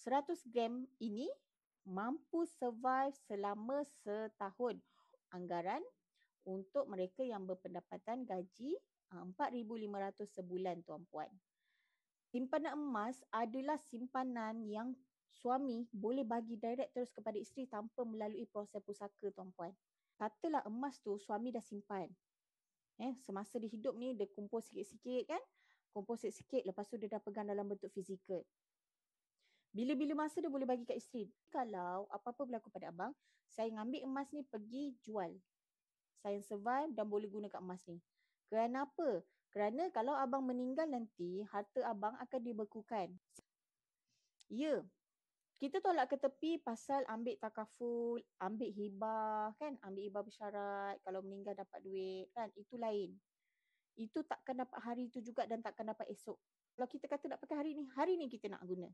100 gram ini mampu survive selama setahun. Anggaran untuk mereka yang berpendapatan gaji 4,500 sebulan, tuan-puan. Simpanan emas adalah simpanan yang suami boleh bagi direct terus kepada isteri tanpa melalui proses pusaka, tuan-puan. Katalah emas tu suami dah simpan. Semasa dia hidup ni dia kumpul sikit-sikit kan. Kumpul sikit-sikit, lepas tu dia dah pegang dalam bentuk fizikal. Bila-bila masa dia boleh bagi kat isteri. Kalau apa-apa berlaku pada abang, saya ngambil emas ni pergi jual. Saya survive dan boleh gunakan emas ni. Kerana apa? Kerana kalau abang meninggal nanti, harta abang akan dibekukan. Ya, kita tolak ke tepi pasal ambil takaful, ambil hibah kan, ambil hibah bersyarat, kalau meninggal dapat duit kan, itu lain. Itu takkan dapat hari itu juga dan takkan dapat esok. Kalau kita kata nak pakai hari ni kita nak guna.